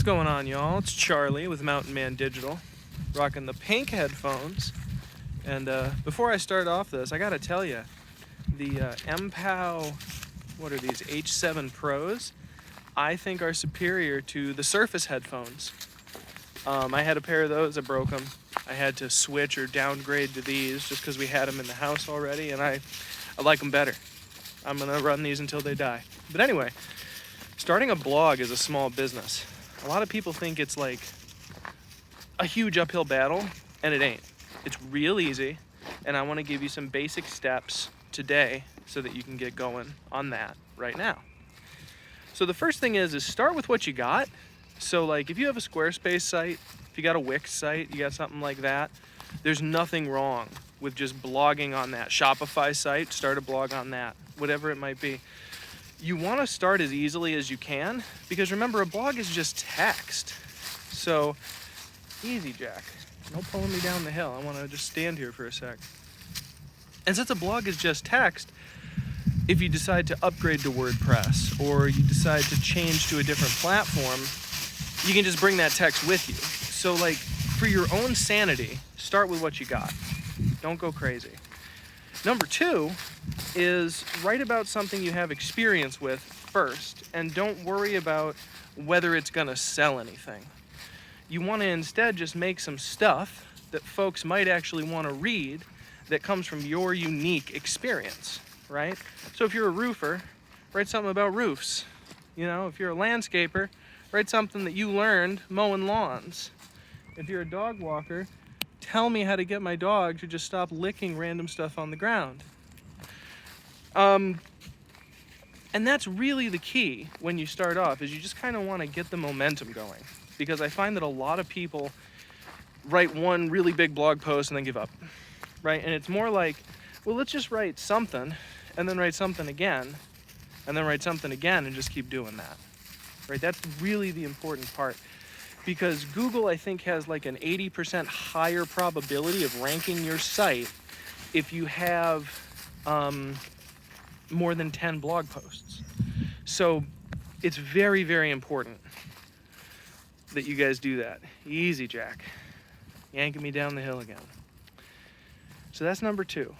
What's going on, y'all? It's Charlie with Mountain Man Digital, rocking the pink headphones. And before I start off this, I gotta tell you, the MPOW, what are these, H7 Pros, I think are superior to the Surface headphones. I had a pair of those, I broke them. I had to switch or downgrade to these just because we had them in the house already, and I like them better. I'm gonna run these until they die. But anyway, starting a blog is a small business. A lot of people think it's like a huge uphill battle, and it ain't. It's real easy, and I want to give you some basic steps today so that you can get going on that right now. So the first thing is start with what you got. So like if you have a Squarespace site, if you got a Wix site, you got something like that, there's nothing wrong with just blogging on that. Shopify site, start a blog on that, whatever it might be. You want to start as easily as you can, because remember, a blog is just text. So, easy, Jack. No pulling me down the hill. I want to just stand here for a sec. And since a blog is just text, if you decide to upgrade to WordPress or you decide to change to a different platform, you can just bring that text with you. So, like, for your own sanity, start with what you got. Don't go crazy. Number two is write about something you have experience with first, and don't worry about whether it's gonna sell anything. You wanna instead just make some stuff that folks might actually wanna read that comes from your unique experience, right? So if you're a roofer, write something about roofs. You know, if you're a landscaper, write something that you learned mowing lawns. If you're a dog walker, tell me how to get my dog to just stop licking random stuff on the ground. And that's really the key when you start off, is you just kind of want to get the momentum going. Because I find that a lot of people write one really big blog post and then give up, right? And it's more like, well, let's just write something and then write something again and then write something again and just keep doing that, right? That's really the important part. Because Google, I think, has like an 80% higher probability of ranking your site if you have more than 10 blog posts. So it's very, very important that you guys do that. Easy, Jack. Yanking me down the hill again. So that's number two.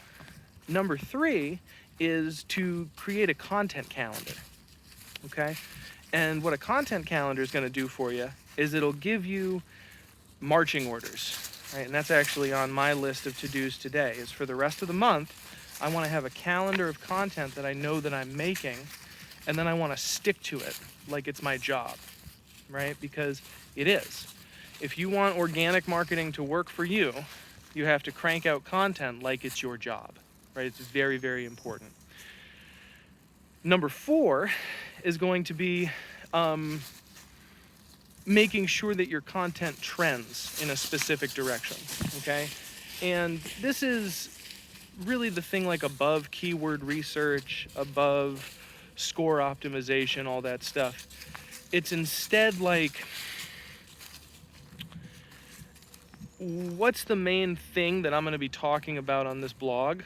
Number three is to create a content calendar, okay? And what a content calendar is going to do for you is it'll give you marching orders, right? And that's actually on my list of to-dos today, is for the rest of the month, I want to have a calendar of content that I know that I'm making, and then I want to stick to it like it's my job, right? Because it is. If you want organic marketing to work for you, you have to crank out content like it's your job, right? It's very, very important. Number four is going to be making sure that your content trends in a specific direction, okay? And this is really the thing, like above keyword research, above score optimization, all that stuff. It's instead like, what's the main thing that I'm going to be talking about on this blog,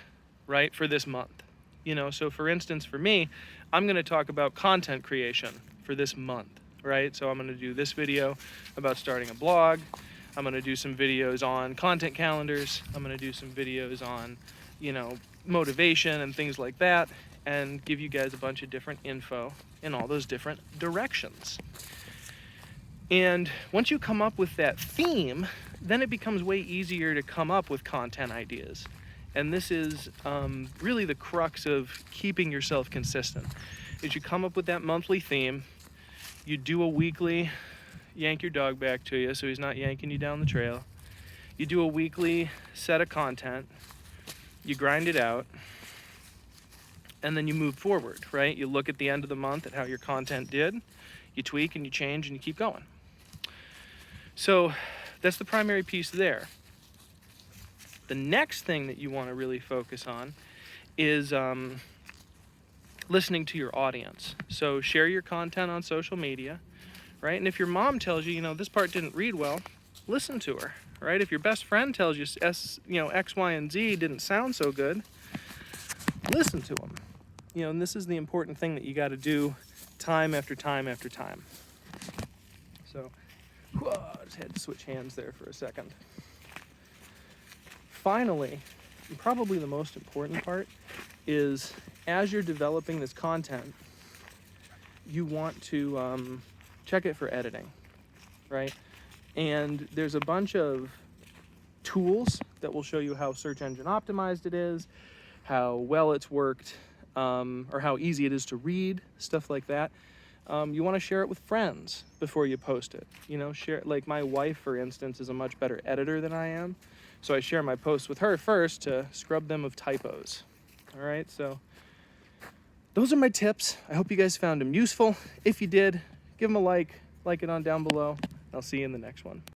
right, for this month? You know, so for instance, for me, I'm going to talk about content creation for this month, right? So I'm going to do this video about starting a blog. I'm going to do some videos on content calendars. I'm going to do some videos on, you know, motivation and things like that, and give you guys a bunch of different info in all those different directions. And once you come up with that theme, then it becomes way easier to come up with content ideas. And this is really the crux of keeping yourself consistent, is you come up with that monthly theme, you do a weekly, yank your dog back to you so he's not yanking you down the trail. You do a weekly set of content, you grind it out, and then you move forward, right? You look at the end of the month at how your content did, you tweak and you change and you keep going. So that's the primary piece there. The next thing that you want to really focus on is listening to your audience. So share your content on social media, right? And if your mom tells you, you know, this part didn't read well, listen to her, right? If your best friend tells you, X, Y, and Z didn't sound so good, listen to them. You know, and this is the important thing that you got to do time after time after time. So Whoa, just had to switch hands there for a second. Finally, and probably the most important part, is as you're developing this content, you want to check it for editing, right? And there's a bunch of tools that will show you how search engine optimized it is, how well it's worked, or how easy it is to read, stuff like that. You want to share it with friends before you post it. You know, share, like my wife, for instance, is a much better editor than I am. So I share my posts with her first to scrub them of typos. All right, so those are my tips. I hope you guys found them useful. If you did, give them a like it on down below. I'll see you in the next one.